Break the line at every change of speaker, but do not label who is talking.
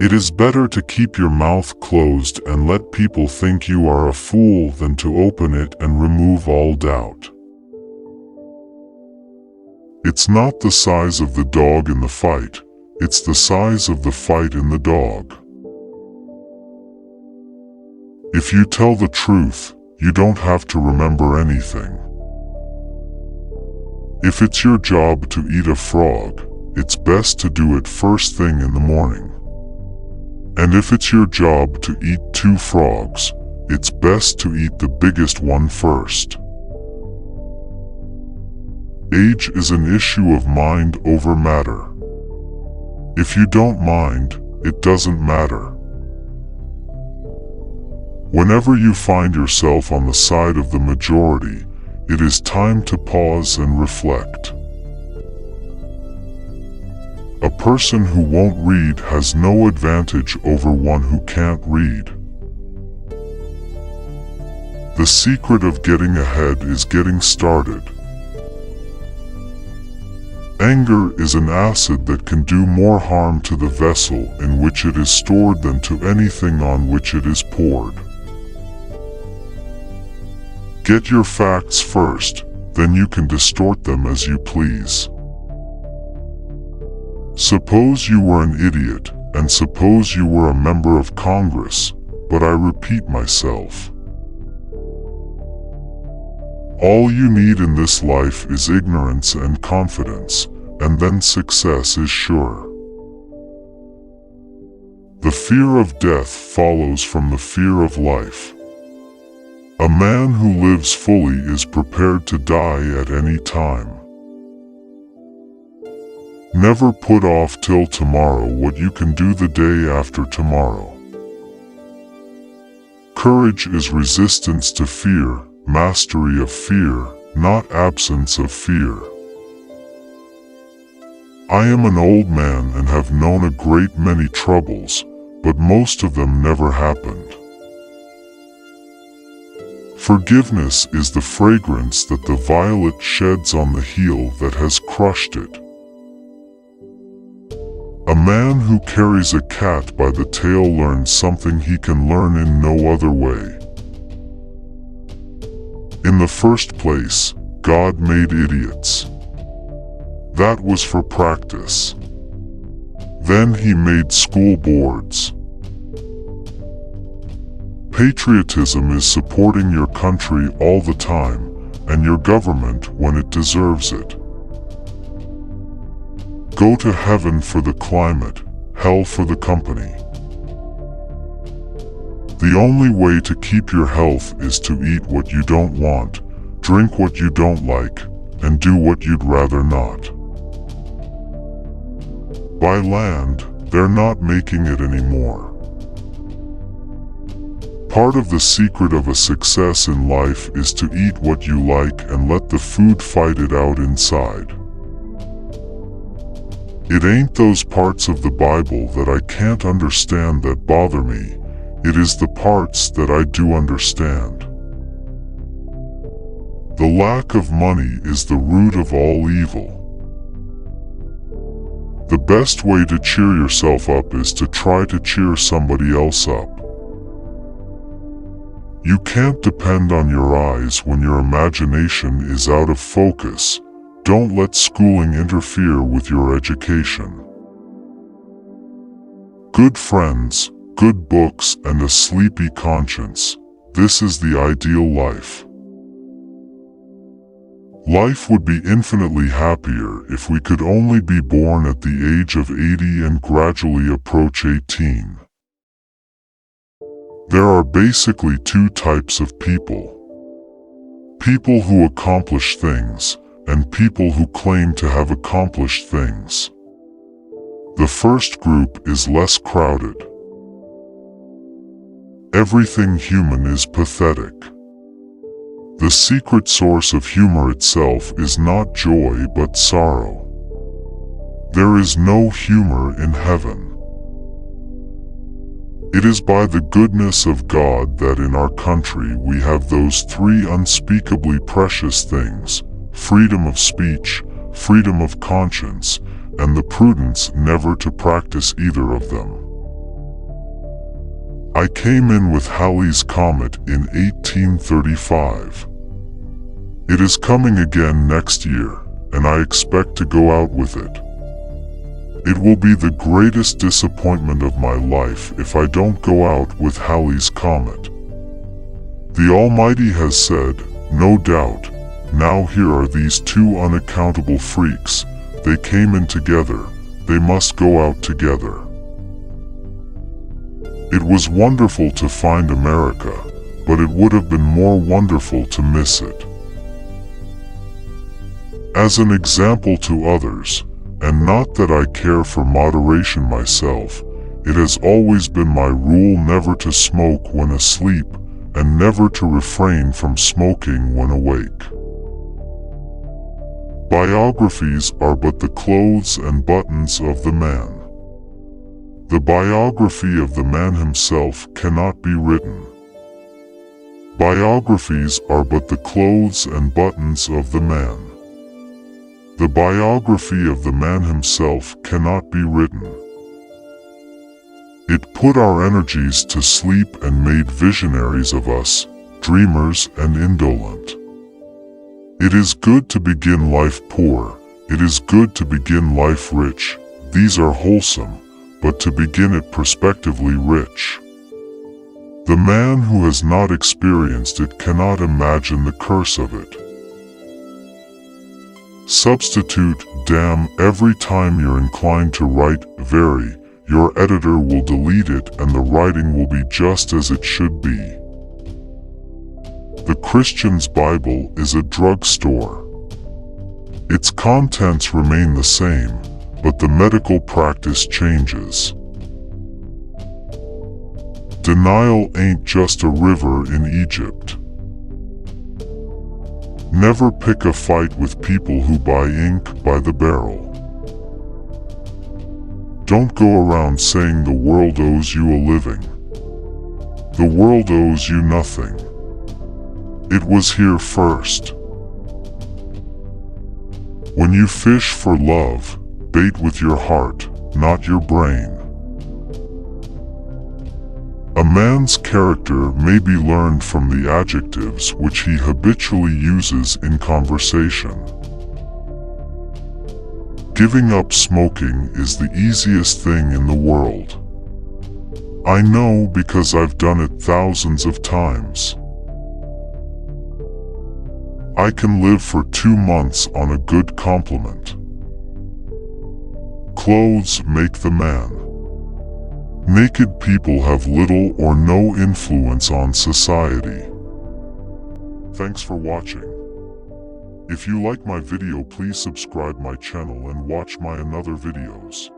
It is better to keep your mouth closed and let people think you are a fool than to open it and remove all doubt. It's not the size of the dog in the fight, it's the size of the fight in the dog. If you tell the truth, you don't have to remember anything. If it's your job to eat a frog, it's best to do it first thing in the morning. And if it's your job to eat 2 frogs, it's best to eat the biggest one first. Age is an issue of mind over matter. If you don't mind, it doesn't matter. Whenever you find yourself on the side of the majority, it is time to pause and reflect. A person who won't read has no advantage over one who can't read. The secret of getting ahead is getting started. Anger is an acid that can do more harm to the vessel in which it is stored than to anything on which it is poured. Get your facts first, then you can distort them as you please. Suppose you were an idiot, and suppose you were a member of Congress, but I repeat myself. All you need in this life is ignorance and confidence, and then success is sure. The fear of death follows from the fear of life. A man who lives fully is prepared to die at any time. Never put off till tomorrow what you can do the day after tomorrow. Courage is resistance to fear, mastery of fear, not absence of fear. I am an old man and have known a great many troubles, but most of them never happened. Forgiveness is the fragrance that the violet sheds on the heel that has crushed it. A man who carries a cat by the tail learns something he can learn in no other way. In the first place, God made idiots. That was for practice. Then he made school boards. Patriotism is supporting your country all the time, and your government when it deserves it. Go to heaven for the climate, hell for the company. The only way to keep your health is to eat what you don't want, drink what you don't like, and do what you'd rather not. By land, they're not making it anymore. Part of the secret of a success in life is to eat what you like and let the food fight it out inside. It ain't those parts of the Bible that I can't understand that bother me, it is the parts that I do understand. The lack of money is the root of all evil. The best way to cheer yourself up is to try to cheer somebody else up. You can't depend on your eyes when your imagination is out of focus. Don't let schooling interfere with your education. Good friends, good books, and a sleepy conscience. This is the ideal life. Life would be infinitely happier if we could only be born at the age of 80 and gradually approach 18. There are basically 2 types of people. People who accomplish things, and people who claim to have accomplished things. The first group is less crowded. Everything human is pathetic. The secret source of humor itself is not joy but sorrow. There is no humor in heaven. It is by the goodness of God that in our country we have those 3 unspeakably precious things: freedom of speech, freedom of conscience, and the prudence never to practice either of them. I came in with Halley's Comet in 1835. It is coming again next year, and I expect to go out with it. It will be the greatest disappointment of my life if I don't go out with Halley's Comet. The Almighty has said, no doubt, now here are these two unaccountable freaks, they came in together, they must go out together. It was wonderful to find America, but it would have been more wonderful to miss it. As an example to others, and not that I care for moderation myself, it has always been my rule never to smoke when asleep, and never to refrain from smoking when awake. Biographies are but the clothes and buttons of the man. The biography of the man himself cannot be written. Biographies are but the clothes and buttons of the man. The biography of the man himself cannot be written. It put our energies to sleep and made visionaries of us, dreamers and indolent. It is good to begin life poor, it is good to begin life rich, these are wholesome, but to begin it prospectively rich. The man who has not experienced it cannot imagine the curse of it. Substitute damn every time you're inclined to write very, your editor will delete it and the writing will be just as it should be. The Christian's Bible is a drugstore. Its contents remain the same, but the medical practice changes. Denial ain't just a river in Egypt. Never pick a fight with people who buy ink by the barrel. Don't go around saying the world owes you a living. The world owes you nothing. It was here first. When you fish for love, bait with your heart, not your brain. A man's character may be learned from the adjectives which he habitually uses in conversation. Giving up smoking is the easiest thing in the world. I know because I've done it thousands of times. I can live for 2 months on a good compliment. Clothes make the man. Naked people have little or no influence on society. Thanks for watching. If you like my video, please subscribe my channel and watch my another videos.